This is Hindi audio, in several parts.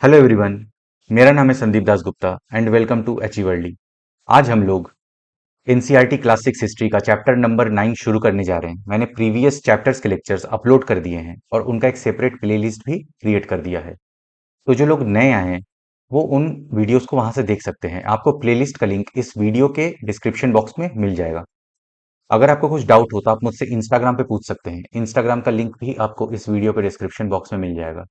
Hello everyone. मेरा नाम है Sandeep Das Gupta and welcome to अचीवर्ली। आज हम लोग एनसीईआरटी क्लास 6 हिस्ट्री का चैप्टर नंबर 9 शुरू करने जा रहे हैं। मैंने प्रीवियस चैप्टर्स के लेक्चर्स अपलोड कर दिए हैं और उनका एक सेपरेट प्लेलिस्ट भी क्रिएट कर दिया है। तो जो लोग नए आए हैं वो उन वीडियोस को वहां से देख सकते हैं। आपको प्लेलिस्ट का लिंक इस वीडियो के डिस्क्रिप्शन बॉक्स में मिल जाएगा। अगर आपको कुछ डाउट हो तो आप मुझसे इंस्टाग्राम पे पूछ सकते हैं। इंस्टाग्राम का लिंक भी आपको इस वीडियो के डिस्क्रिप्शन बॉक्स में मिल जाएगा।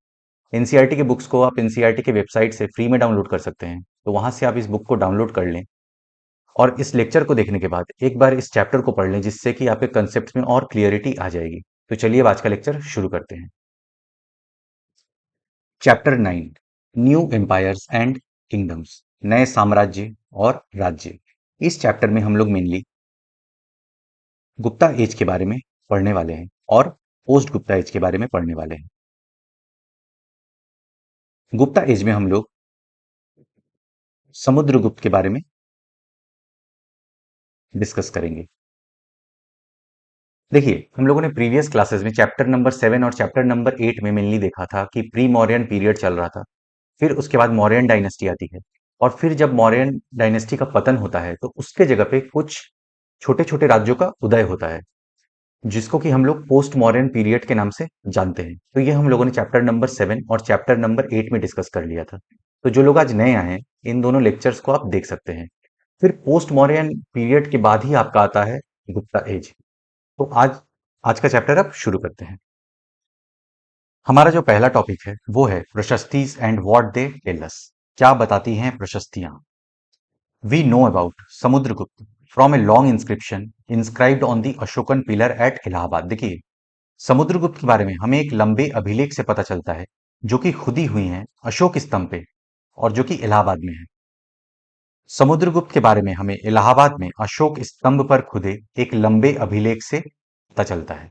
एनसीईआरटी के बुक्स को आप एनसीईआरटी के वेबसाइट से फ्री में डाउनलोड कर सकते हैं, तो वहां से आप इस बुक को डाउनलोड कर लें और इस लेक्चर को देखने के बाद एक बार इस चैप्टर को पढ़ लें, जिससे कि आपके कंसेप्ट में और क्लियरिटी आ जाएगी। तो चलिए अब आज का लेक्चर शुरू करते हैं। Chapter 9, new empires and kingdoms, नए साम्राज्य और राज्य। इस चैप्टर में हम लोग मेनली गुप्ता एज के बारे में पढ़ने वाले हैं और पोस्ट गुप्ता एज के बारे में पढ़ने वाले हैं। गुप्ता एज में हम लोग समुद्रगुप्त के बारे में डिस्कस करेंगे। देखिए, हम लोगों ने प्रीवियस क्लासेस में चैप्टर नंबर 7 और चैप्टर नंबर 8 में मेनली देखा था कि प्री मौर्यन पीरियड चल रहा था। फिर उसके बाद मौर्यन डायनेस्टी आती है और फिर जब मौर्यन डायनेस्टी का पतन होता है तो उसके जगह पे कुछ छोटे छोटे राज्यों का उदय होता है, जिसको कि हम लोग पोस्ट मौर्यन पीरियड के नाम से जानते हैं। तो ये हम लोगों ने चैप्टर नंबर 7 और चैप्टर नंबर 8 में डिस्कस कर लिया था। तो जो लोग आज नए आए हैं, इन दोनों लेक्चर्स को आप देख सकते हैं। फिर पोस्ट मौर्यन पीरियड के बाद ही आपका आता है गुप्ता एज। तो आज आज का चैप्टर अब शुरू करते हैं। हमारा जो पहला टॉपिक है वो है prashastis and what they tell us. क्या बताती हैं प्रशस्तियां। We know about Samudragupta from a long inscription inscribed on the Ashokan pillar at Allahabad. देखिए, समुद्रगुप्त के बारे में हमें एक लंबे अभिलेख से पता चलता है, जो कि खुदी हुई हैं अशोक स्तंभ पे और जो कि इलाहाबाद में है। समुद्रगुप्त के बारे में हमें इलाहाबाद में अशोक स्तंभ पर खुदे एक लंबे अभिलेख से पता चलता है।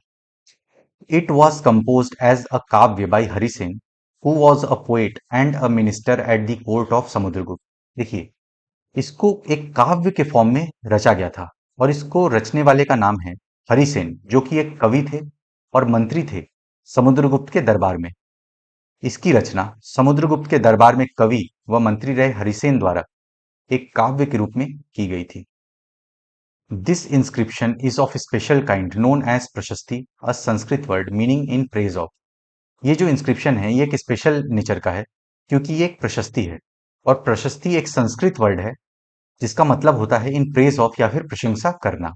It was composed as a काव्य by Hari Singh, who was a poet and a minister at the court of Samudragupta. देखिए, इसको एक काव्य के फॉर्म में रचा गया था और इसको रचने वाले का नाम है हरिसेन, जो कि एक कवि थे और मंत्री थे समुद्रगुप्त के दरबार में। इसकी रचना समुद्रगुप्त के दरबार में कवि व मंत्री रहे हरिसेन द्वारा एक काव्य के रूप में की गई थी। This inscription is of a special kind known as प्रशस्ति, a Sanskrit word meaning in praise of। ये जो इंस्क्रिप्शन है ये एक स्पेशल नेचर का है, क्योंकि ये एक प्रशस्ति है और प्रशस्ति एक संस्कृत वर्ड है जिसका मतलब होता है इन प्रेज ऑफ या फिर प्रशंसा करना।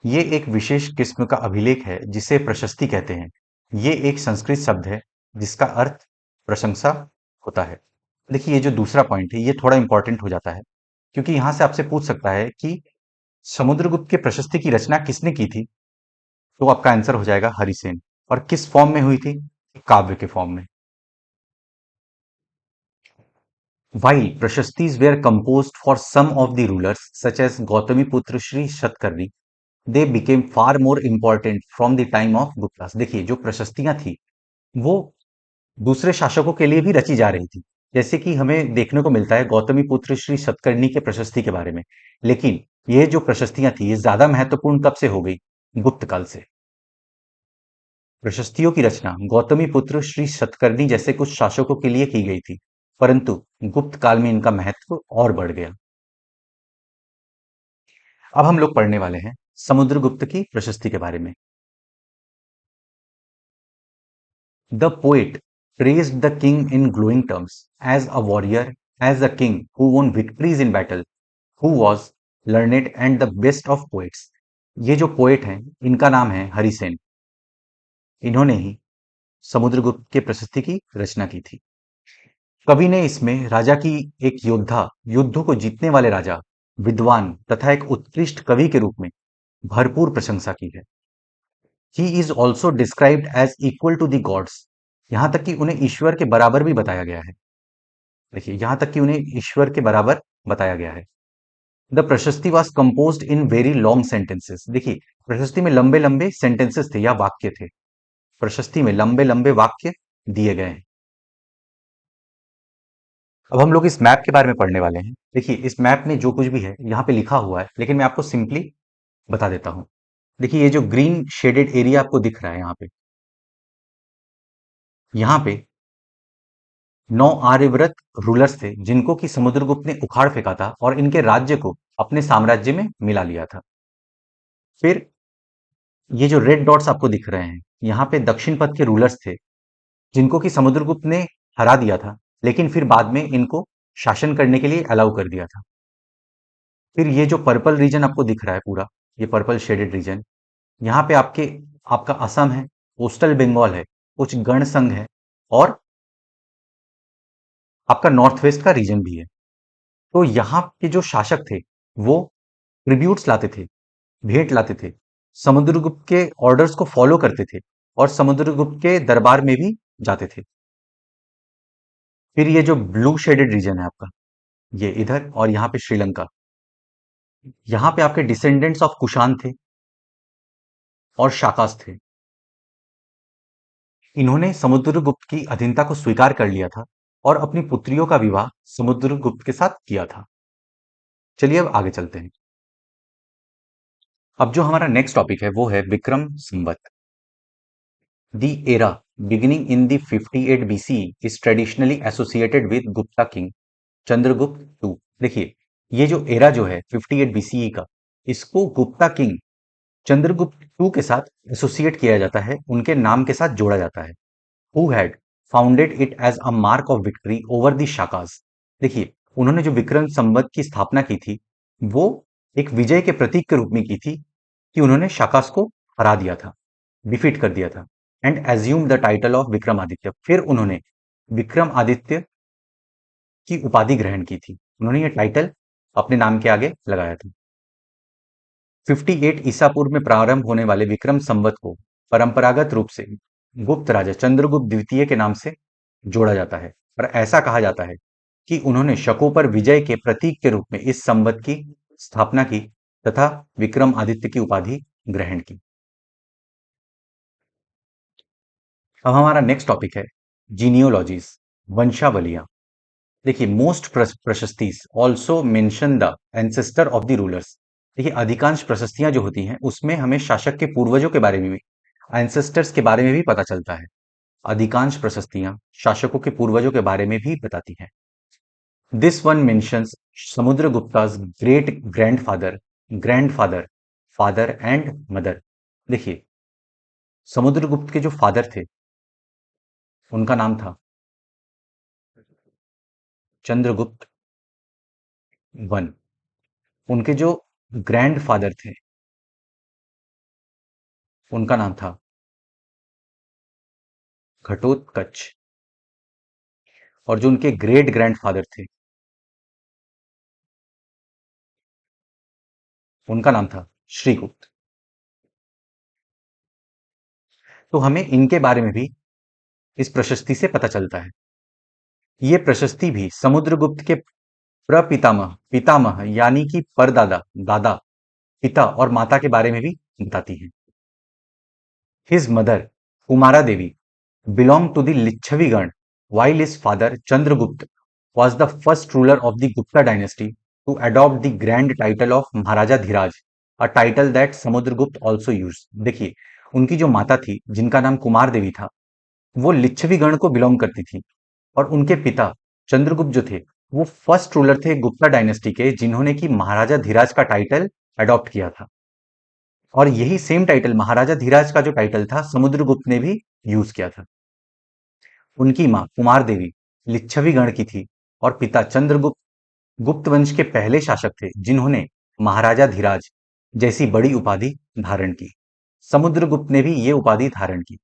ये एक विशेष किस्म का अभिलेख है जिसे प्रशस्ति कहते हैं। ये एक संस्कृत शब्द है जिसका अर्थ प्रशंसा होता है। देखिए, ये जो दूसरा पॉइंट है ये थोड़ा इंपॉर्टेंट हो जाता है, क्योंकि यहां से आपसे पूछ सकता है कि समुद्रगुप्त के प्रशस्ति की रचना किसने की थी। तो आपका आंसर हो जाएगा हरिसेन। और किस फॉर्म में हुई थी? काव्य के फॉर्म में। While Prashastis were composed for some of the rulers, such as Gautamiputra Shri Shatkarni, they became far more important from the time of Guptas। देखिए, जो प्रशस्तियां थी वो दूसरे शासकों के लिए भी रची जा रही थी, जैसे कि हमें देखने को मिलता है गौतमीपुत्र श्री सतकर्णी के प्रशस्ति के बारे में। लेकिन ये जो प्रशस्तियां थी ये ज्यादा महत्वपूर्ण कब से हो गई? गुप्त काल से। प्रशस्तियों की रचना गौतमीपुत्र श्री सतकर्णी जैसे कुछ शासकों के लिए की गई थी, परंतु गुप्त काल में इनका महत्व और बढ़ गया। अब हम लोग पढ़ने वाले हैं समुद्रगुप्त की प्रशस्ति के बारे में। The poet praised the king in glowing terms as a warrior, as a king who won victories in battle, who was learned and the best of poets। ये जो पोएट हैं इनका नाम है हरिसेन। इन्होंने ही समुद्रगुप्त के प्रशस्ति की रचना की थी। कवि ने इसमें राजा की एक योद्धा, युद्धों को जीतने वाले राजा, विद्वान तथा एक उत्कृष्ट कवि के रूप में भरपूर प्रशंसा की है। He is also described as equal to the gods. यहां तक कि उन्हें ईश्वर के बराबर भी बताया गया है। देखिए, यहां तक कि उन्हें ईश्वर के बराबर बताया गया है। द प्रशस्ति was compose in very long sentences. देखिए, प्रशस्ति में लंबे लंबे सेंटेंसेस थे या वाक्य थे। प्रशस्ति में लंबे लंबे वाक्य दिए गए हैं। अब हम लोग इस मैप के बारे में पढ़ने वाले हैं। देखिए, इस मैप में जो कुछ भी है यहाँ पे लिखा हुआ है, लेकिन मैं आपको सिंपली बता देता हूं। देखिए, ये जो ग्रीन शेडेड एरिया आपको दिख रहा है यहाँ पे 9 आर्यव्रत रूलर्स थे जिनको कि समुद्रगुप्त ने उखाड़ फेंका था और इनके राज्य को अपने साम्राज्य में मिला लिया था। फिर ये जो रेड डॉट्स आपको दिख रहे हैं, यहाँ पे दक्षिण पथ के रूलर्स थे जिनको कि समुद्रगुप्त ने हरा दिया था, लेकिन फिर बाद में इनको शासन करने के लिए अलाउ कर दिया था। फिर ये जो पर्पल रीजन आपको दिख रहा है पूरा, ये पर्पल शेडेड रीजन, यहाँ पे आपका असम है, कोस्टल बंगाल है, कुछ गण संघ है और आपका नॉर्थ वेस्ट का रीजन भी है। तो यहाँ के जो शासक थे वो ट्रिब्यूट्स लाते थे, भेंट लाते थे, समुद्रगुप्त के ऑर्डर्स को फॉलो करते थे और समुद्रगुप्त के दरबार में भी जाते थे। फिर ये जो ब्लू शेडेड रीजन है आपका, ये इधर और यहाँ पे श्रीलंका, यहाँ पे आपके डिसेंडेंट्स ऑफ कुषाण थे और शाकास थे। इन्होंने समुद्रगुप्त की अधीनता को स्वीकार कर लिया था और अपनी पुत्रियों का विवाह समुद्रगुप्त के साथ किया था। चलिए अब आगे चलते हैं। अब जो हमारा नेक्स्ट टॉपिक है वो है Vikram Samvat. The era beginning in the 58 BCE is traditionally associated with Gupta king Chandragupta two. देखिए ये जो एरा जो है 58 BCE का, इसको गुप्ता किंग चंद्रगुप्त टू के साथ एसोसिएट किया जाता है, उनके नाम के साथ जोड़ा जाता है। Who had founded it as a mark of victory over the Shakas. देखिए उन्होंने जो विक्रम संवत की स्थापना की थी वो एक विजय के प्रतीक के रूप में की थी कि उन्होंने शाकास को हरा दिया था, डिफीट कर दिया था। And assume the title of Vikramaditya, फिर उन्होंने विक्रमादित्य की उपाधि ग्रहण की थी, उन्होंने ये टाइटल अपने नाम के आगे लगाया था। 58 ईसा पूर्व में प्रारंभ होने वाले विक्रम संवत को परंपरागत रूप से गुप्त राजा चंद्रगुप्त द्वितीय के नाम से जोड़ा जाता है और ऐसा कहा जाता है कि उन्होंने शकों पर विजय के प्रतीक के रूप में इस संवत की स्थापना की तथा विक्रमादित्य की उपाधि ग्रहण की। अब हमारा नेक्स्ट टॉपिक है जीनियोलॉजीज, वंशावलियां। देखिए most prashastis also mention the ancestor of the rulers. देखिए अधिकांश प्रशस्तियां जो होती हैं उसमें हमें शासक के पूर्वजों के बारे में भी, एंसेस्टर्स के बारे में भी पता चलता है। अधिकांश प्रशस्तियां शासकों के पूर्वजों के बारे में भी बताती हैं। This one mentions Samudragupta's great grandfather, grandfather, father and mother. देखिए समुद्रगुप्त के जो फादर थे उनका नाम था चंद्रगुप्त वन, उनके जो ग्रैंडफादर थे उनका नाम था घटोत्कच और जो उनके ग्रेट ग्रैंडफादर थे उनका नाम था श्रीगुप्त। तो हमें इनके बारे में भी इस प्रशस्ति से पता चलता है। ये प्रशस्ति भी समुद्रगुप्त के प्रपितामह, पितामह यानी कि परदादा, दादा, पिता और माता के बारे में भी बताती है। His mother Kumara Devi belonged to the Lichavi-Gan, while his father Chandragupta was the first ruler of the Gupta dynasty to adopt the grand title of Maharaja Dhiraj, a title that Samudragupta also used। देखिए उनकी जो माता थी जिनका नाम कुमार देवी था वो लिच्छवी गण को बिलोंग करती थी और उनके पिता चंद्रगुप्त जो थे वो फर्स्ट रूलर थे गुप्ता डायनेस्टी के जिन्होंने की महाराजा धीराज का टाइटल अडॉप्ट किया था। और यही सेम टाइटल महाराजा धीराज का जो टाइटल था समुद्रगुप्त ने भी यूज किया था। उनकी मां कुमार देवी लिच्छवी गण की थी और पिता चंद्रगुप्त गुप्त वंश के पहले शासक थे जिन्होंने महाराजा धीराज जैसी बड़ी उपाधि धारण की। समुद्रगुप्त ने भी ये उपाधि धारण की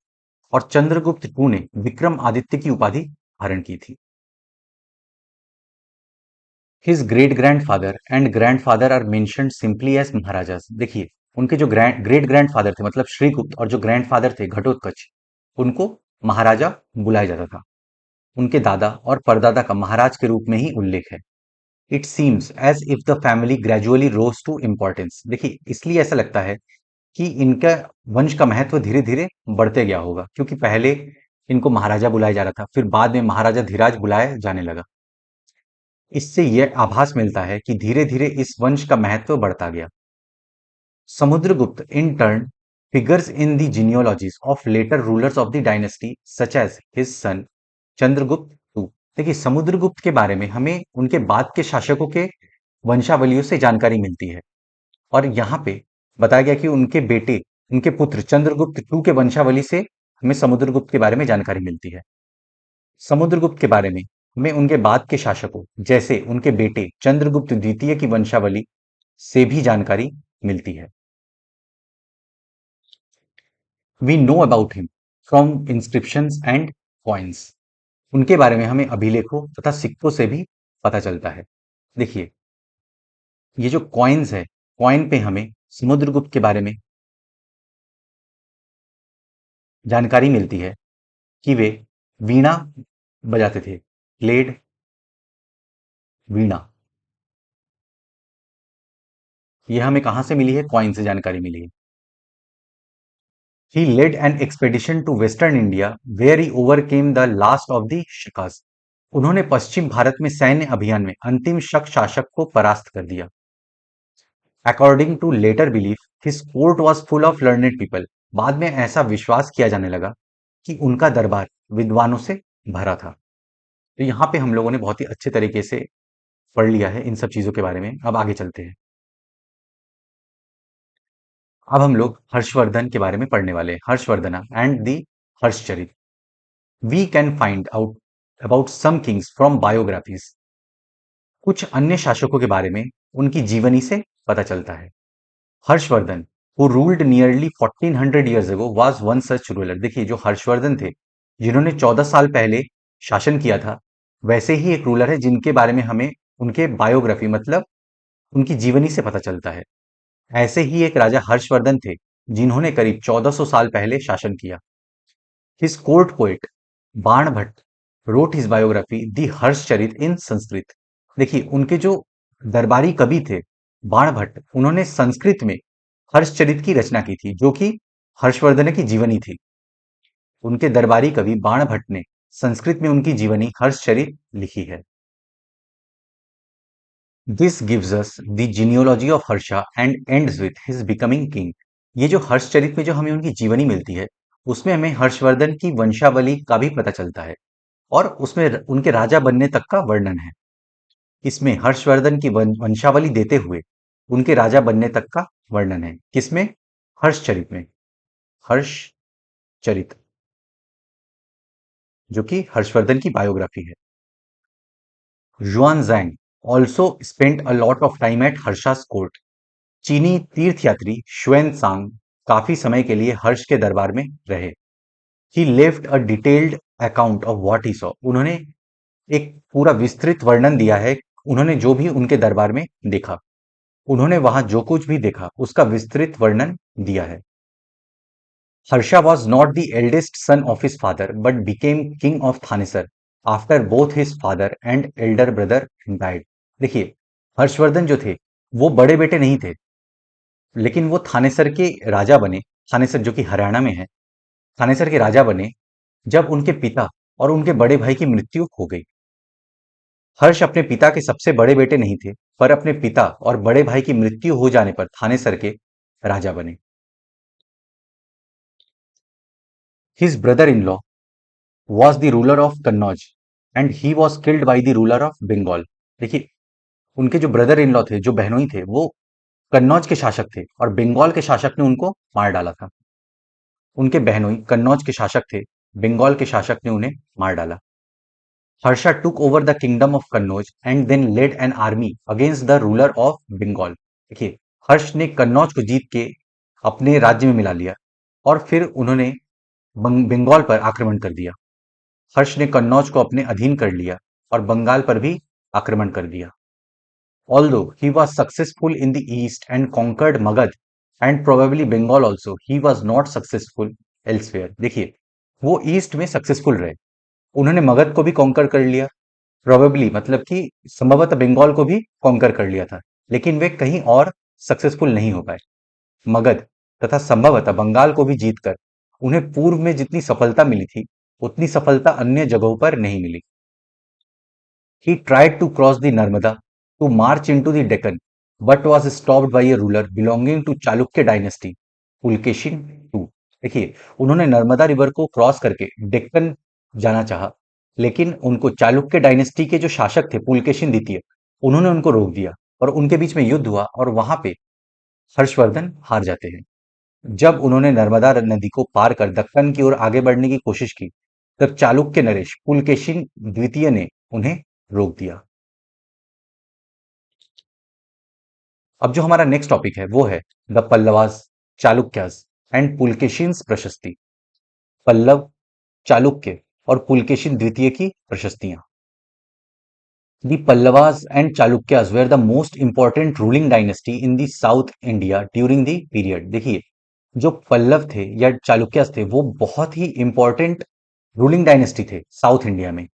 और चंद्रगुप्त टू ने विक्रम आदित्य की उपाधि धारण की थी। His great grandfather and grandfather are mentioned simply as maharajas. देखिए उनके जो ग्रेट ग्रैंडफादर थे मतलब श्रीगुप्त और जो ग्रैंडफादर थे घटोत्कच, उनको महाराजा बुलाया जाता था। उनके दादा और परदादा का महाराज के रूप में ही उल्लेख है। It seems as if the family gradually rose to importance. देखिए इसलिए ऐसा लगता है कि इनका वंश का महत्व धीरे धीरे बढ़ते गया होगा क्योंकि पहले इनको महाराजा बुलाया जा रहा था, फिर बाद में महाराजा धीराज बुलाया जाने लगा। इससे यह आभास मिलता है कि धीरे धीरे इस वंश का महत्व बढ़ता गया। Samudragupta in turn figures in the genealogies of later rulers of the dynasty such as his son Chandragupta II। देखिए, समुद्रगुप्त के बारे में हमें उनके बाद के शासकों के वंशावलियों से जानकारी मिलती है। और यहाँ पे बताया गया कि उनके बेटे, उनके पुत्र चंद्रगुप्त टू के वंशावली से हमें समुद्रगुप्त के बारे में जानकारी मिलती है। समुद्रगुप्त के बारे में हमें उनके बाद के शासकों जैसे उनके बेटे चंद्रगुप्त द्वितीय की वंशावली से भी जानकारी मिलती है। We know about him from inscriptions and coins. उनके बारे में हमें अभिलेखों तथा सिक्कों से भी पता चलता है। देखिए, ये जो कॉइन्स है, कॉइन पे हमें समुद्रगुप्त के बारे में जानकारी मिलती है कि वे वीणा बजाते थे, प्लेड वीणा। ये हमें कहाँ से मिली है? कॉइन से जानकारी मिली है। He led an expedition to Western India where he overcame the last of the Shakas. उन्होंने पश्चिम भारत में सैन्य अभियान में अंतिम शक शासक को परास्त कर दिया। According to later belief, his court was full of learned people. बाद में ऐसा विश्वास किया जाने लगा कि उनका दरबार विद्वानों से भरा था। तो यहाँ पे हम लोगों ने बहुत ही अच्छे तरीके से पढ़ लिया है इन सब चीजों के बारे में। अब आगे चलते हैं। अब हम लोग हर्षवर्धन के बारे में पढ़ने वाले हैं। Harshavardhana and the Harshacharita. We can find out about some kings from biographies. कुछ अन्य शासकों के बारे में उनकी जीवनी से पता चलता है। Harshvardhan who ruled nearly 1400 years ago was one such ruler. देखिए, जो हर्षवर्धन थे जिन्होंने 14 साल पहले शासन किया था, वैसे ही एक रूलर है जिनके बारे में हमें उनके बायोग्राफी मतलब उनकी जीवनी से पता चलता है। ऐसे ही एक राजा हर्षवर्धन थे जिन्होंने करीब 1400 साल पहले शासन किया। His court poet बाण भट्ट wrote his biography दी हर्षचरित इन संस्कृत। देखिए, उनके जो दरबारी कवि थे बाण भट्ट, उन्होंने संस्कृत में हर्षचरित की रचना की थी जो कि हर्षवर्धन की जीवनी थी। उनके दरबारी कवि बाण भट्ट ने संस्कृत में उनकी जीवनी हर्षचरित लिखी है। This gives us the genealogy of Harsha and ends with his becoming king. ये जो हर्षचरित में जो हमें उनकी जीवनी मिलती है, उसमें हमें हर्षवर्धन की वंशावली का भी पता चलता है और उसमें उनके राजा बनने तक का वर्णन है। इसमें हर्षवर्धन की वंशावली देते हुए उनके राजा बनने तक का वर्णन है। किसमें? हर्षचरित में। हर्षचरित जो कि हर्षवर्धन की बायोग्राफी है। Xuanzang also spent a lot of time at Harsha's court. चीनी तीर्थयात्री श्वेनसांग काफी समय के लिए हर्ष के दरबार में रहे। He left a detailed account of what he saw. उन्होंने एक पूरा विस्तृत वर्णन दिया है, उन्होंने जो भी उनके दरबार में देखा, उन्होंने वहां जो कुछ भी देखा उसका विस्तृत वर्णन दिया है। Harsha was not the eldest son of his father but became king of Thanesar after both his father and elder brother died. देखिए, हर्षवर्धन जो थे वो बड़े बेटे नहीं थे, लेकिन वो थानेसर के राजा बने। थानेसर जो कि हरियाणा में है, थानेसर के राजा बने जब उनके पिता और उनके बड़े भाई की मृत्यु हो गई। हर्ष अपने पिता के सबसे बड़े बेटे नहीं थे, पर अपने पिता और बड़े भाई की मृत्यु हो जाने पर थानेसर के राजा बने। His brother in law was the ruler of Kannauj and he was killed by the ruler of Bengal. देखिए, उनके जो ब्रदर इन लॉ थे, जो बहनोई थे, वो कन्नौज के शासक थे और बंगाल के शासक ने उनको मार डाला था। उनके बहनोई कन्नौज के शासक थे, बंगाल के शासक ने उन्हें मार डाला। Harsha took over the kingdom of Kannauj and then led an army against the ruler of Bengal. देखिए, हर्ष ने कन्नौज को जीत के अपने राज्य में मिला लिया और फिर उन्होंने बंगाल पर आक्रमण कर दिया। हर्ष ने कन्नौज को अपने अधीन कर लिया और बंगाल पर भी आक्रमण कर दिया। Although he was successful in the east and conquered Magad and probably Bengal also, he was not successful elsewhere. देखिए, वो ईस्ट में सक्सेसफुल रहे, उन्होंने मगध को भी कॉन्कर कर लिया, प्रोबेबली मतलब कि संभवतः बंगाल को भी कॉन्कर कर लिया था, लेकिन वे कहीं और सक्सेसफुल नहीं हो पाए। मगध तथा संभवतः बंगाल को भी जीतकर उन्हें पूर्व में जितनी सफलता मिली थी उतनी सफलता अन्य जगहों पर नहीं मिली। He tried to cross the Narmada to march into the Deccan, but was stopped by a ruler belonging to Chalukya dynasty, Pulkeshi II. देखिए, उन्होंने नर्मदा रिवर को क्रॉस करके डेक्कन जाना चाहा, लेकिन उनको चालुक्य डायनेस्टी के जो शासक थे पुलकेशिन द्वितीय, उन्होंने उनको रोक दिया और उनके बीच में युद्ध हुआ और वहां पे हर्षवर्धन हार जाते हैं। जब उन्होंने नर्मदा नदी को पार कर दक्कन की ओर आगे बढ़ने की कोशिश की, तब चालुक्य नरेश पुलकेशिन द्वितीय ने उन्हें रोक दिया। अब जो हमारा नेक्स्ट टॉपिक है वो है द पल्लवास, चालुक्यास एंड पुलकेशिन्स प्रशस्ति। पल्लव, चालुक्य और पुलकेशिन द्वितीय की प्रशस्तियां। The Pallavas and Chalukyas were the most important ruling dynasty in the South India during the period। देखिए, जो पल्लव थे या चालुक्यास थे वो बहुत ही इंपॉर्टेंट रूलिंग डायनेस्टी थे साउथ इंडिया में।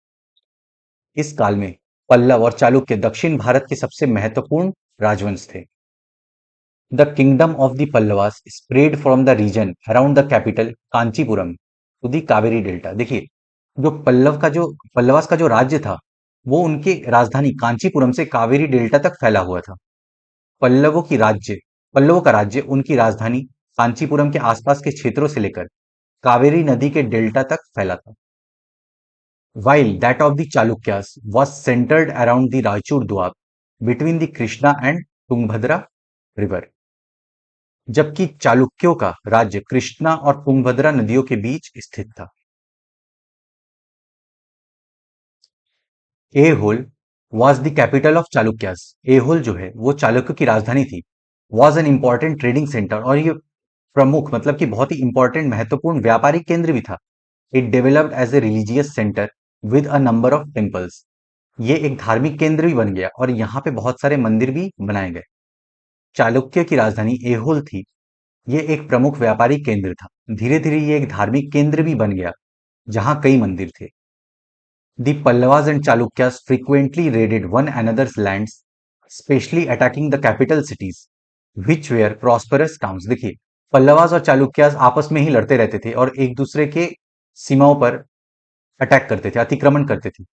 इस काल में पल्लव और चालुक्य दक्षिण भारत के सबसे महत्वपूर्ण राजवंश थे। The kingdom of the Pallavas spread from the region around the capital Kanchipuram to the Kaveri delta. देखिए, जो पल्लवास का जो राज्य था वो उनकी राजधानी कांचीपुरम से कावेरी डेल्टा तक फैला हुआ था। पल्लवों का राज्य उनकी राजधानी कांचीपुरम के आसपास के क्षेत्रों से लेकर कावेरी नदी के डेल्टा तक फैला था। While that of the Chalukyas was centered around the Raichur Doab between the Krishna and Tungabhadra river, जबकि चालुक्यों का राज्य कृष्णा और तुंगभद्रा नदियों के बीच स्थित था। Aihole was the capital of Chalukyas। Aihole जो है वो चालुक्य की राजधानी थी। was an important trading center और ये प्रमुख मतलब कि बहुत ही इंपॉर्टेंट महत्वपूर्ण व्यापारिक केंद्र भी था। It developed as a religious centre with a number of temples. ये एक धार्मिक केंद्र भी बन गया और यहाँ पे बहुत सारे मंदिर भी बनाए गए। चालुक्य की राजधानी एहोल थी। ये एक प्रमुख व्यापारिक केंद्र था। धीरे धीरे ये एक धार्मिक केंद्र भी बन गया जहां कई मंदिर थे। The Pallavas and Chalukyas frequently raided one another's lands, especially attacking the capital cities, which were prosperous towns। देखिए, पल्लवास और चालुक्यास आपस में ही लड़ते रहते थे और एक दूसरे के सीमाओं पर अटैक करते थे, अतिक्रमण करते थे।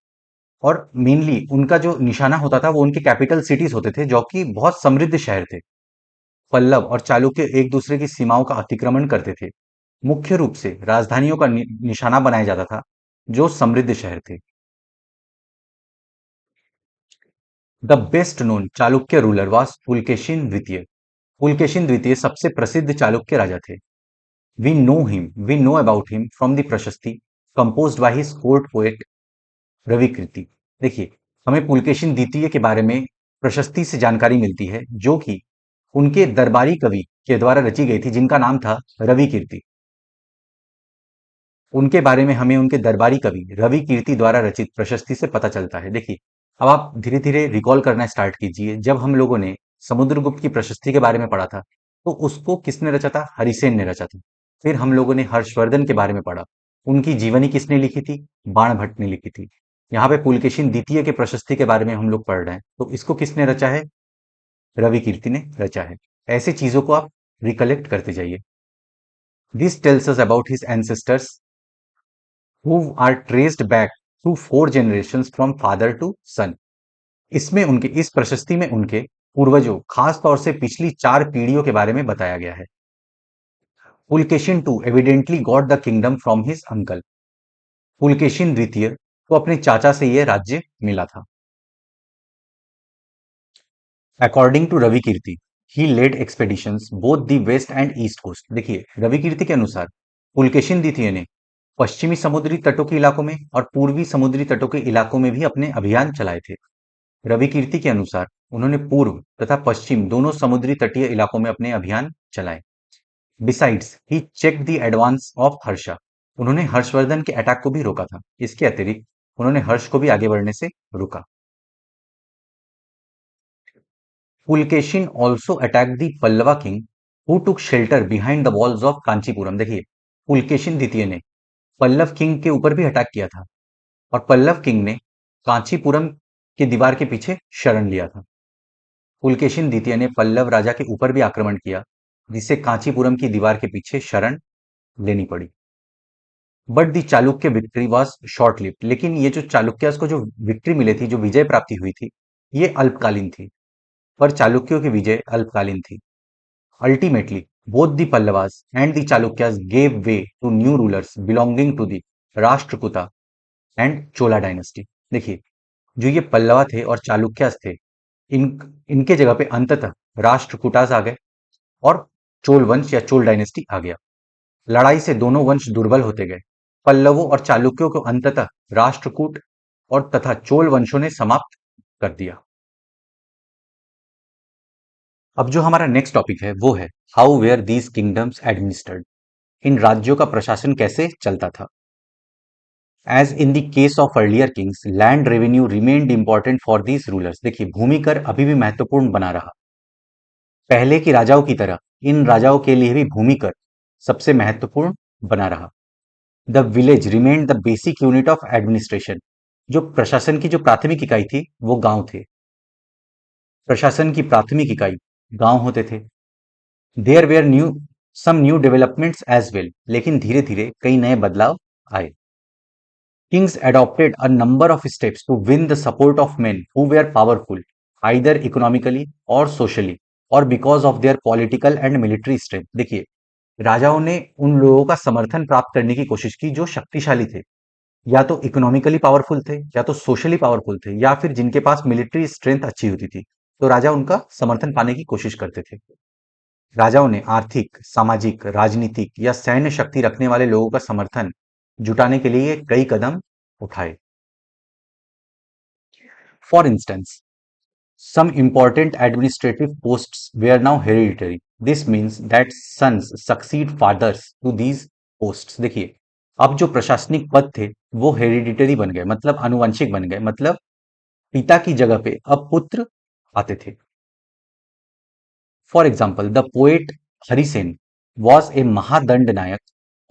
और मेनली उनका जो निशाना होता था वो उनके कैपिटल सिटीज होते थे जो कि बहुत समृद्ध शहर थे। पल्लव और चालुक्य एक दूसरे की सीमाओं का अतिक्रमण करते थे। मुख्य रूप से राजधानियों का निशाना बनाया जाता था जो समृद्ध शहर थे। The best known Chalukya ruler was Pulakeshin द्वितीय। पुलकेशिन द्वितीय सबसे प्रसिद्ध चालुक्य राजा थे। We know about him from the prashasti composed by his court poet Ravikirti. देखिए, हमें पुलकेशिन द्वितीय के बारे में प्रशस्ति से जानकारी मिलती है जो कि उनके दरबारी कवि के द्वारा रची गई थी जिनका नाम था रविकीर्ति। उनके बारे में हमें उनके दरबारी कवि रवि कीर्ति द्वारा रचित प्रशस्ति से पता चलता है। देखिए, अब आप धीरे धीरे रिकॉल करना स्टार्ट कीजिए। जब हम लोगों ने समुद्रगुप्त की प्रशस्ति के बारे में पढ़ा था तो उसको किसने रचा था? हरिसेन ने रचा था। फिर हम लोगों ने हर्षवर्धन के बारे में पढ़ा, उनकी जीवनी किसने लिखी थी? बाणभट्ट ने लिखी थी। यहाँ पे पुलकेशिन द्वितीय के प्रशस्ति के बारे में हम लोग पढ़ रहे हैं तो इसको किसने रचा है? रवि कीर्ति ने रचा है। ऐसी चीजों को आप रिकलेक्ट करते जाइए। This tells us about his ancestors who are traced back through 4 generations from father to son। इसमें उनके इस प्रशस्ति में उनके पूर्वजों खास तौर से पिछली 4 पीढ़ियों के बारे में बताया गया है। Pulakeshin two evidently got the kingdom from his uncle. Pulakeshin द्वितीय को अपने चाचा से यह राज्य मिला था। According to Ravi Kirti he led expeditions both the west and east coast. देखिए, रवि कीर्ति के अनुसार पुलकेशिन द्वितीय ने पश्चिमी समुद्री तटों के इलाकों में और पूर्वी समुद्री तटों के इलाकों में भी अपने अभियान चलाए थे। रवि कीर्ति के अनुसार उन्होंने पूर्व तथा पश्चिम दोनों समुद्री तटीय इलाकों में अपने अभियान चलाए। Besides he check the advance of Harsha. उन्होंने हर्षवर्धन के अटैक को भी रोका था। इसके अतिरिक्त उन्होंने हर्ष को भी आगे बढ़ने से रोका। Pulakeshin also attack the Pallava king who took shelter behind the walls of Kanchipuram. देखिए, पुलकेशिन द्वितीय ने पल्लव किंग के ऊपर भी अटैक किया था और पल्लव किंग ने कांचीपुरम की दीवार के पीछे शरण लिया था। पुलकेशिन द्वितीय ने पल्लव राजा के ऊपर भी आक्रमण किया जिसे कांचीपुरम की दीवार के पीछे शरण लेनी पड़ी। But the Chalukya victory was short lived. लेकिन ये जो चालुक्य को जो विक्ट्री मिली थी, जो विजय प्राप्ति हुई थी, ये अल्पकालीन थी। पर चालुक्यों की विजय अल्पकालीन थी। Ultimately both the Pallavas and the Chalukyas gave way to new rulers belonging to the Rashtrakuta and Chola dynasty. देखिए, जो ये पल्लवा थे और चालुक्यास थे, इन इनके जगह पे अंततः राष्ट्रकूटास आ गए और चोल वंश या चोल डायनेस्टी आ गया। लड़ाई से दोनों वंश दुर्बल होते गए। पल्लवों और चालुक्यों को अंततः राष्ट्रकूट और तथा चोल वंशों ने समाप्त कर दिया। अब जो हमारा नेक्स्ट टॉपिक है वो है how were these kingdoms administered. इन राज्यों का प्रशासन कैसे चलता था। As in the case of earlier kings, land revenue remained important for these rulers. देखिए, भूमि कर अभी भी महत्वपूर्ण बना रहा। पहले की राजाओं की तरह इन राजाओं के लिए भी भूमि कर सबसे महत्वपूर्ण बना रहा। The village remained the basic unit of administration. जो प्रशासन की जो प्राथमिक इकाई थी वो गांव थे। प्रशासन की प्राथमिक इकाई गांव होते थे। There were new developments as well. लेकिन धीरे धीरे कई नए बदलाव आए। Kings adopted a number of steps to win the support of men who were powerful, either economically or socially, or because of their political and military strength। देखिए, राजाओं ने उन लोगों का समर्थन प्राप्त करने की कोशिश की जो शक्तिशाली थे, या तो इकोनॉमिकली पावरफुल थे, या तो सोशली पावरफुल थे, या फिर जिनके पास मिलिट्री स्ट्रेंथ अच्छी होती थी। तो राजा उनका समर्थन पाने की कोशिश करते थे। राजाओं ने आर्थिक, सामाजिक, राजनीतिक या सैन्य शक्ति रखने वाले लोगों का समर्थन जुटाने के लिए कई कदम उठाए। For instance, some important administrative posts were now hereditary. This means that sons succeed fathers to these posts। देखिए, अब जो प्रशासनिक पद थे वो हेरिडिटरी बन गए, मतलब आनुवंशिक बन गए। मतलब पिता की जगह पे अब पुत्र आते थे। For example, the poet Harisena was a mahadandanayaka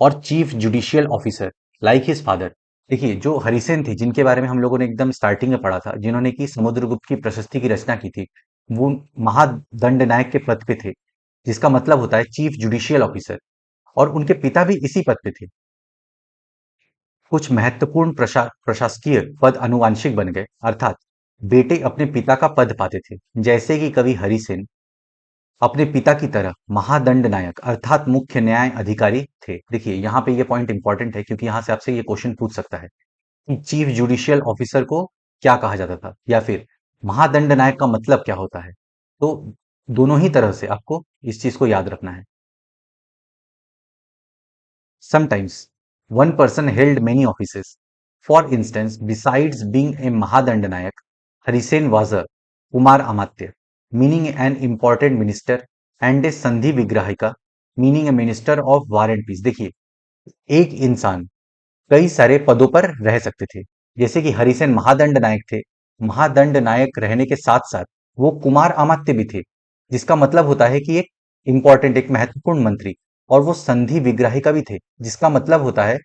और chief judicial officer like his father. देखिए, जो हरिसेन थे जिनके बारे में हम लोगों ने एकदम स्टार्टिंग में पढ़ा था, जिन्होंने की समुद्रगुप्त की प्रशस्ति की रचना की थी, वो महादंड नायक के पद पे थे, जिसका मतलब होता है चीफ जुडिशियल ऑफिसर। और उनके पिता भी इसी पद पे थे। कुछ महत्वपूर्ण प्रशासकीय पद अनुवांशिक बन गए, अर्थात बेटे अपने पिता का पद पाते थे। जैसे कि कवि हरिसेन अपने पिता की तरह महादंड नायक अर्थात मुख्य न्याय अधिकारी थे। देखिए, यहाँ पे ये पॉइंट इंपॉर्टेंट है क्योंकि यहाँ से आपसे ये क्वेश्चन पूछ सकता है कि चीफ जुडिशियल ऑफिसर को क्या कहा जाता था, या फिर महादंड नायक का मतलब क्या होता है। तो दोनों ही तरह से आपको इस चीज को याद रखना है। Sometimes one person held many offices. For instance, besides being a Mahadandanayak, Harisen was a Kumar Amatya, meaning an important minister, and a Sandhi Vigrahika, meaning a minister of war and peace। देखिए, एक इंसान कई सारे पदों पर रह सकते थे। जैसे कि हरिसेन महादंड नायक थे। महादंड नायक रहने के साथ साथ वो कुमार अमात्य भी थे, जिसका मतलब होता है कि एक इंपॉर्टेंट, एक महत्वपूर्ण मंत्री। और वो संधि विग्राहिका भी थे, जिसका मतलब होता है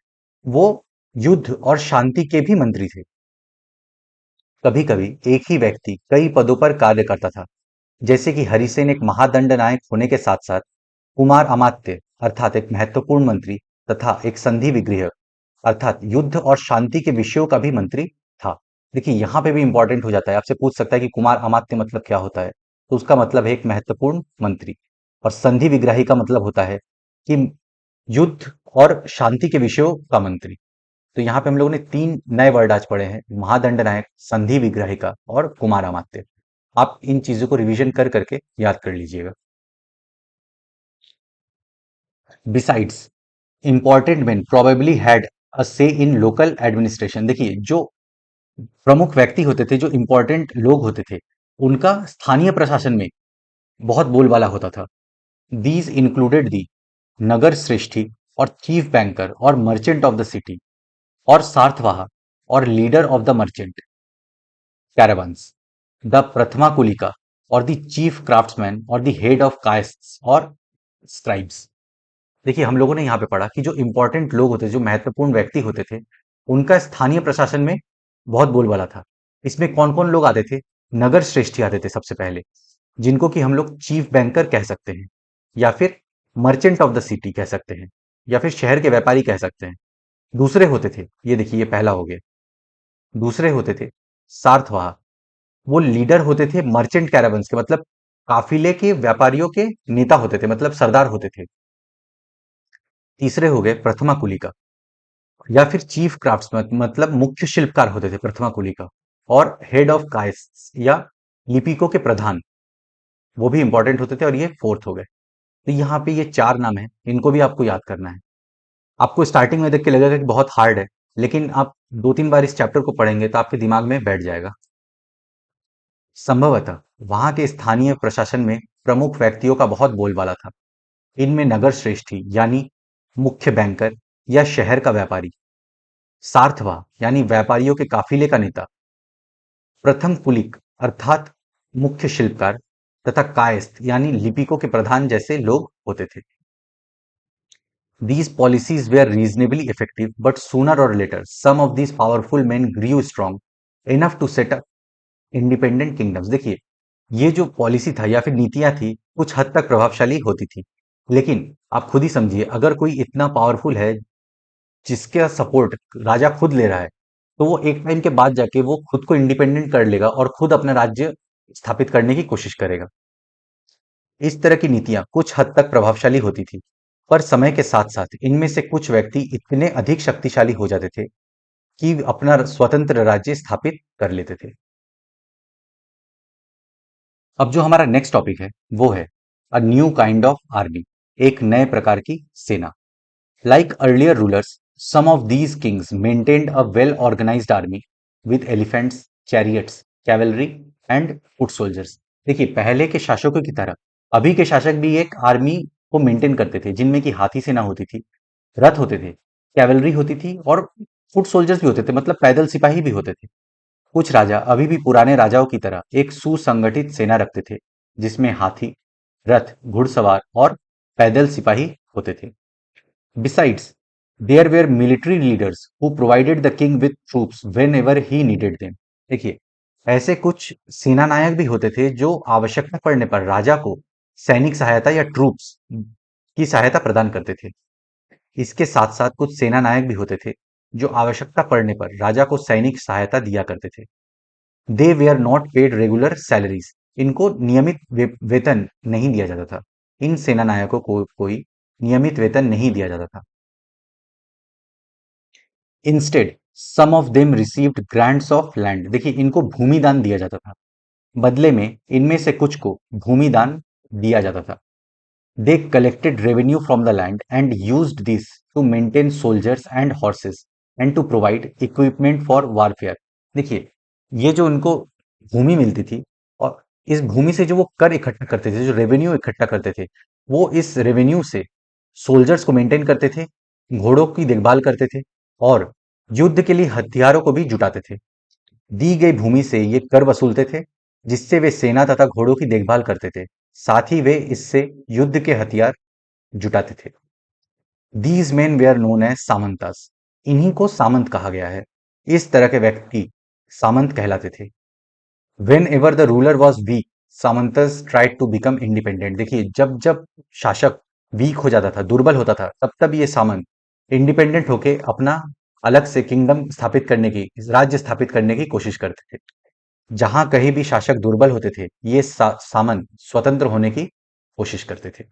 वो युद्ध और शांति के भी मंत्री थे। कभी कभी एक ही व्यक्ति कई पदों पर कार्य करता था। जैसे कि हरिसेन एक महादंड नायक होने के साथ साथ कुमार अमात्य अर्थात एक महत्वपूर्ण मंत्री तथा एक संधि विग्रह अर्थात युद्ध और शांति के विषयों का भी मंत्री था। देखिए, यहां पे भी इंपॉर्टेंट हो जाता है, आपसे पूछ सकता है कि कुमार अमात्य मतलब क्या होता है। तो उसका मतलब है एक महत्वपूर्ण मंत्री। और संधि विग्राही का मतलब होता है कि युद्ध और शांति के विषयों का मंत्री। तो यहाँ पे हम लोगों ने तीन नए वर्ड आज पढ़े हैं, महादंड नायक, संधि विग्राहिका और कुमार अमात्य। आप इन चीजों को रिवीजन कर करके याद कर लीजिएगा। Besides, important man probably had a से इन लोकल एडमिनिस्ट्रेशन। देखिए, जो प्रमुख व्यक्ति होते थे, जो इंपॉर्टेंट लोग होते थे, उनका स्थानीय प्रशासन में बहुत बोलबाला होता था। दीज इंक्लूडेड दी नगर श्रेष्ठी और चीफ बैंकर और मर्चेंट ऑफ द सिटी और सार्थवाहा और leader of the merchant caravans, the prathama kulika और द चीफ क्राफ्ट्समैन और द हेड ऑफ कास्ट्स और स्क्राइब्स। देखिए, हम लोगों ने यहाँ पे पढ़ा कि जो इंपॉर्टेंट लोग होते थे, जो महत्वपूर्ण व्यक्ति होते थे, उनका स्थानीय प्रशासन में बहुत बोलबाला था। इसमें कौन कौन लोग आते थे? नगर श्रेष्ठी आते थे सबसे पहले, जिनको कि हम लोग चीफ बैंकर कह सकते हैं, या फिर मर्चेंट ऑफ द सिटी कह सकते हैं, या फिर शहर के व्यापारी कह सकते हैं। दूसरे होते थे, ये देखिए, ये पहला हो गया। दूसरे होते थे सार्थवाह। वो लीडर होते थे मर्चेंट कैरावंस के, मतलब काफिले के व्यापारियों के नेता होते थे, मतलब सरदार होते थे। तीसरे हो गए प्रथमा कुलिका। या फिर चीफ क्राफ्ट्समैन मतलब मुख्य शिल्पकार होते थे प्रथमा कुली का, और हेड ऑफ काइस्ट या लिपिकों के प्रधान, वो भी इंपॉर्टेंट होते थे, और ये फोर्थ हो गए। तो यहाँ पे ये चार नाम है, इनको भी आपको याद करना है। आपको स्टार्टिंग में देख के लगेगा कि बहुत हार्ड है, लेकिन आप दो तीन बार इस चैप्टर को पढ़ेंगे तो आपके दिमाग में बैठ जाएगा। संभवतः वहां के स्थानीय प्रशासन में प्रमुख व्यक्तियों का बहुत बोलबाला था। इनमें नगर श्रेष्ठी यानी मुख्य बैंकर या शहर का व्यापारी, सार्थवा यानी व्यापारियों के काफिले का नेता, प्रथम कुलिक अर्थात मुख्य शिल्पकार, तथा कायस्थ यानी लिपिकों के प्रधान जैसे लोग होते थे। These policies were reasonably effective, but sooner or later, some of these powerful men grew strong enough to set up independent kingdoms। देखिए, ये जो पॉलिसी था या फिर नीतियां थी, कुछ हद तक प्रभावशाली होती थी, लेकिन आप खुद ही समझिए, अगर कोई इतना पावरफुल है जिसका सपोर्ट राजा खुद ले रहा है, तो वो एक टाइम के बाद जाके वो खुद को इंडिपेंडेंट कर लेगा और खुद अपना राज्य स्थापित करने की कोशिश करेगा। इस तरह की नीतियां कुछ हद तक प्रभावशाली होती थी, पर समय के साथ साथ इनमें से कुछ व्यक्ति इतने अधिक शक्तिशाली हो जाते थे कि अपना स्वतंत्र राज्य स्थापित कर लेते थे। अब जो हमारा नेक्स्ट टॉपिक है वो है a new kind of army, एक नए प्रकार की सेना। Like earlier rulers, some of these kings maintained a well organized army with elephants, chariots, cavalry and foot soldiers। देखिए, पहले के शासकों की तरह अभी के शासक भी एक आर्मी को मेंटेन करते थे, जिनमें कि हाथी सेना होती थी, रथ होते थे, कैवलरी होती थी और फुट सोल्जर्स भी होते थे, मतलब पैदल सिपाही भी होते थे। कुछ राजा अभी भी पुराने राजाओं की तरह एक सुसंगठित सेना रखते थे, जिसमें हाथी, रथ, घुड़सवार और पैदल सिपाही होते थे। Besides, there were military leaders who provided the king with troops whenever he needed them। देखिए, ऐसे कुछ सेना नायक भी होते थे जो आवश्यकता पड़ने पर राजा को सैनिक सहायता या ट्रूप्स की सहायता प्रदान करते थे। इसके साथ साथ कुछ सेना नायक भी होते थे जो आवश्यकता पड़ने पर राजा को सैनिक सहायता दिया करते थे। They were not paid regular salaries. इनको नियमित वेतन नहीं दिया जाता था। इन सेना नायकों को कोई नियमित वेतन नहीं दिया जाता था। Instead some of them received grants of land. देखिए, इनको भूमि दान दिया जाता था। बदले में इनमें से कुछ को भूमि दान दिया जाता था। They collected revenue from the land and used this to maintain soldiers and horses and to provide equipment for warfare. देखिए, ये जो उनको भूमि मिलती थी, और इस भूमि से जो वो कर इकट्ठा करते थे, जो रेवेन्यू इकट्ठा करते थे, वो इस रेवेन्यू से सोल्जर्स को मेंटेन करते थे, घोड़ों की देखभाल करते थे और युद्ध के लिए हथियारों को भी जुटाते थे। दी गई भूमि से ये कर वसूलते थे, जिससे वे सेना तथा घोड़ों की देखभाल करते थे। साथ ही वे इससे युद्ध के हथियार जुटाते थे। These men were known as samantas. इन्हीं को सामंत कहा गया है। इस तरह के व्यक्ति सामंत कहलाते थे। Whenever the ruler was weak, samantas tried to become independent. देखिए, जब जब शासक वीक हो जाता था, दुर्बल होता था, तब तब ये सामंत इंडिपेंडेंट होके अपना अलग से किंगडम स्थापित करने की, राज्य स्थापित करने की कोशिश करते थे। जहां कहीं भी शासक दुर्बल होते थे, ये सामंत स्वतंत्र होने की कोशिश करते थे।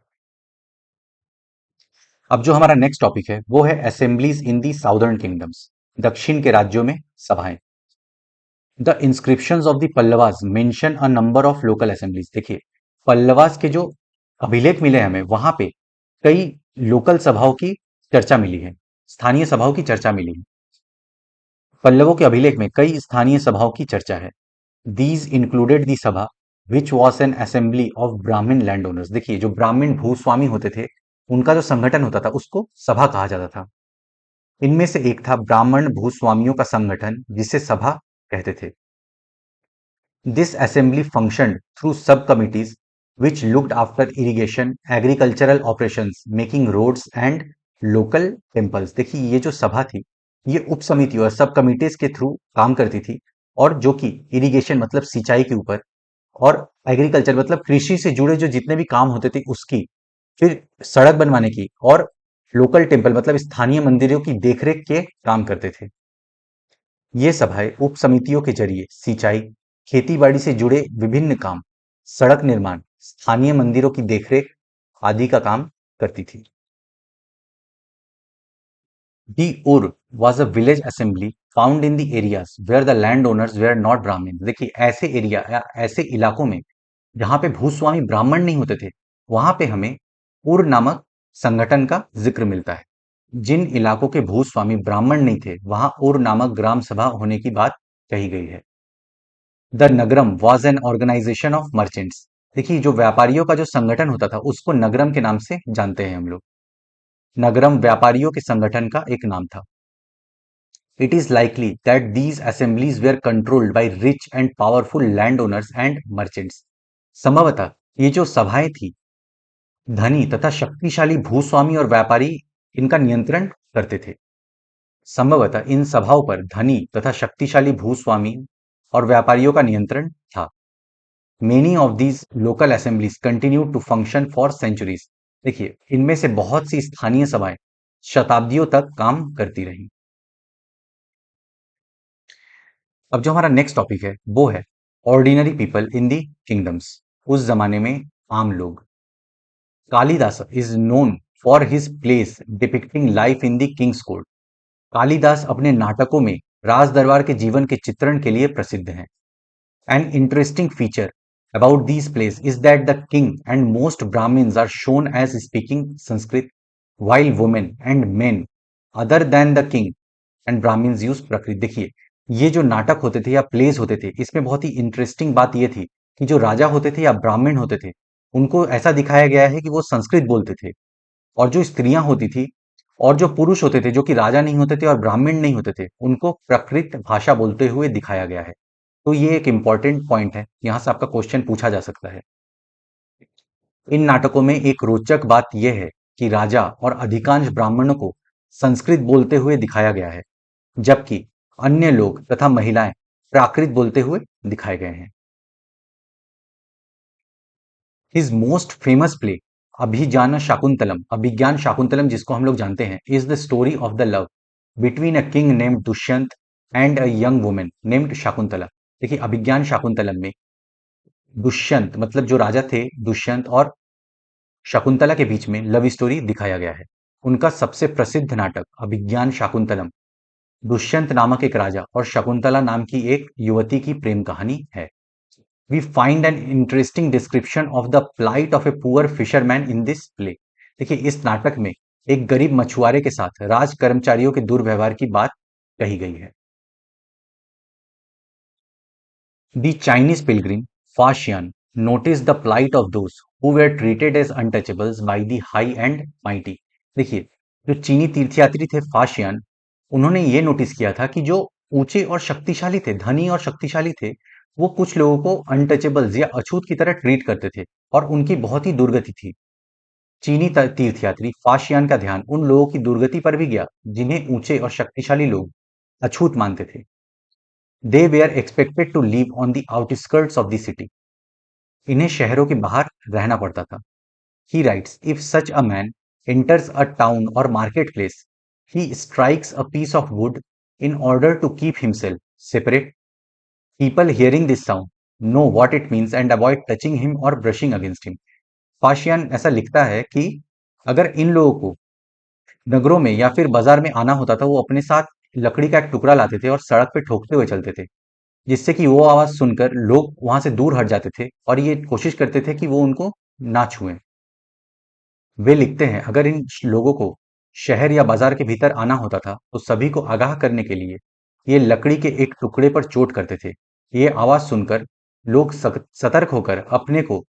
अब जो हमारा नेक्स्ट टॉपिक है वो है असेंबलीज इन दी साउदर्न किंगडम्स, दक्षिण के राज्यों में सभाएं। The inscriptions of the Pallavas mention a number of local assemblies. देखिए, पल्लवास के जो अभिलेख मिले हमें, वहां पे कई लोकल सभाओं की चर्चा मिली है, स्थानीय सभाओं की चर्चा मिली है। पल्लवों के अभिलेख में कई स्थानीय सभाओं की चर्चा है। दीज इंक्लूडेड दी सभा which was an assembly of ब्राह्मण लैंड ओनर्स। देखिए, जो ब्राह्मण भूस्वामी होते थे, उनका जो संगठन होता था उसको सभा कहा जाता था। इनमें से एक था ब्राह्मण भूस्वामियों का संगठन, जिसे सभा कहते थे। This assembly functioned through subcommittees which looked after irrigation, agricultural operations, making roads and local temples। देखिए, ये जो सभा थी, ये उप समिति और सब कमिटीज के थ्रू काम करती थी, और जो कि इरिगेशन मतलब सिंचाई के ऊपर, और एग्रीकल्चर मतलब कृषि से जुड़े जो जितने भी काम होते थे उसकी, फिर सड़क बनवाने की, और लोकल टेम्पल मतलब स्थानीय मंदिरों की देखरेख के काम करते थे। ये सभाएं उप समितियों के जरिए सिंचाई, खेती-बाड़ी से जुड़े विभिन्न काम, सड़क निर्माण, स्थानीय मंदिरों की देखरेख आदि का काम करती थी। The ur was a village assembly found in the areas where the land owners were not Brahmin. देखिए ऐसे एरिया या ऐसे इलाकों में जहां पे भूस्वामी ब्राह्मण नहीं होते थे, वहां पे हमें उर नामक संगठन का जिक्र मिलता है। जिन इलाकों के भूस्वामी ब्राह्मण नहीं थे, वहां उर नामक ग्राम सभा होने की बात कही गई है। The nagaram was an organisation of merchants. देखिए जो व्यापारियों का जो संगठन होता था उसको नगरम के नाम से जानते हैं हम लोग। नगरम व्यापारियों के संगठन का एक नाम था। It is likely that these assemblies were controlled by rich and powerful land owners and merchants. संभवतः ये जो सभाएं थी, धनी तथा शक्तिशाली भूस्वामी और व्यापारी इनका नियंत्रण करते थे। संभवतः इन सभाओं पर धनी तथा शक्तिशाली भूस्वामी और व्यापारियों का नियंत्रण था। Many of these local assemblies continue to function for centuries. देखिए इनमें से बहुत सी स्थानीय सभाएं शताब्दियों तक काम करती रही। अब जो हमारा नेक्स्ट टॉपिक है वो है ordinary people in the kingdoms. उस जमाने में आम लोग। Kalidas is known for his place depicting life in the Kings court. Kalidas अपने नाटकों में राज दरबार के जीवन के चित्रण के लिए प्रसिद्ध हैं। An interesting feature about these plays is that the king and most Brahmins are shown as speaking Sanskrit, while women and men other than the king and Brahmins use Prakrit। देखिए ये जो नाटक होते थे या प्लेस होते थे, इसमें बहुत ही इंटरेस्टिंग बात ये थी कि जो राजा होते थे या ब्राह्मण होते थे, उनको ऐसा दिखाया गया है कि वो संस्कृत बोलते थे, और जो स्त्रियां होती थी और जो पुरुष होते थे जो कि राजा नहीं होते थे और ब्राह्मण नहीं होते थे, उनको प्रकृत भाषा बोलते हुए दिखाया गया है। तो ये एक इंपॉर्टेंट पॉइंट है, यहां से आपका क्वेश्चन पूछा जा सकता है। इन नाटकों में एक रोचक बात यह है कि राजा और अधिकांश ब्राह्मणों को संस्कृत बोलते हुए दिखाया गया है, जबकि अन्य लोग तथा महिलाएं प्राकृत बोलते हुए दिखाए गए हैं। His most famous play Abhijnana Shakuntalam, Abhijnana Shakuntalam जिसको हम लोग जानते हैं, is the story of the love between a king named Dushyanta and a young women named Shakuntala. देखिए अभिज्ञान शाकुंतलम में दुष्यंत मतलब जो राजा थे दुष्यंत और शकुंतला के बीच में लव स्टोरी दिखाया गया है। उनका सबसे प्रसिद्ध नाटक अभिज्ञान शाकुंतलम दुष्यंत नामक एक राजा और शकुंतला नाम की एक युवती की प्रेम कहानी है। We find an interesting description of the plight of a poor fisherman in this play। देखिए इस नाटक में एक गरीब मछुआरे के साथ राज कर्मचारियों के दुर्व्यवहार की बात कही गई है। The Chinese pilgrim Fashian noticed the plight of those who were treated as untouchables by the high and mighty। देखिए जो चीनी तीर्थयात्री थे फाशियान, उन्होंने ये नोटिस किया था कि जो ऊंचे और शक्तिशाली थे, धनी और शक्तिशाली थे, वो कुछ लोगों को अनटचेबल्स या अछूत की तरह ट्रीट करते थे और उनकी बहुत ही दुर्गति थी। चीनी तीर्थयात्री फाशियान का ध्यान उन लोगों की दुर्गति पर भी गया जिन्हें ऊंचे और शक्तिशाली लोग अछूत मानते थे। They were expected to live on the outskirts of the city. इन्हें शहरों के बाहर रहना पड़ता था। He writes if such a man enters a town or marketplace, he strikes a piece of wood in order to keep himself separate. People hearing this sound know what it means and avoid touching him or brushing against him। फाशियन ऐसा लिखता है कि अगर इन लोगों को नगरों में या फिर बाजार में आना होता था, वो अपने साथ लकड़ी का एक टुकड़ा लाते थे और सड़क पे ठोकते हुए चलते थे, जिससे कि वो आवाज सुनकर लोग वहां से दूर हट जाते थे और ये कोशिश करते थे कि वो उनको ना छुएं। वे लिखते हैं अगर इन लोगों को शहर या बाजार के भीतर आना होता था तो सभी को आगाह करने के लिए ये लकड़ी के एक टुकड़े पर चोट करते थे। ये आवाज सुनकर लोग सतर्क होकर अपने को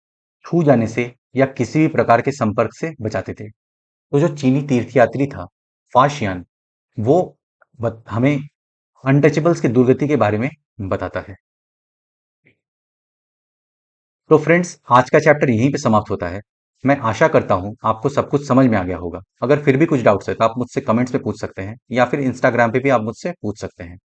छू जाने से या किसी भी प्रकार के संपर्क से बचाते थे। तो जो चीनी तीर्थयात्री था फाशियान, वो हमें अनटचेबल्स की दुर्गति के बारे में बताता है। तो फ्रेंड्स आज का चैप्टर यहीं पे समाप्त होता है। मैं आशा करता हूँ आपको सब कुछ समझ में आ गया होगा। अगर फिर भी कुछ डाउट्स है तो आप मुझसे कमेंट्स पे पूछ सकते हैं या फिर इंस्टाग्राम पे भी आप मुझसे पूछ सकते हैं।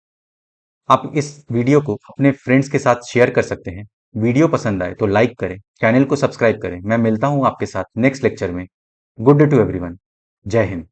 आप इस वीडियो को अपने फ्रेंड्स के साथ शेयर कर सकते हैं। वीडियो पसंद आए तो लाइक करें, चैनल को सब्सक्राइब करें। मैं मिलता हूँ आपके साथ नेक्स्ट लेक्चर में। Good day to everyone. जय हिंद।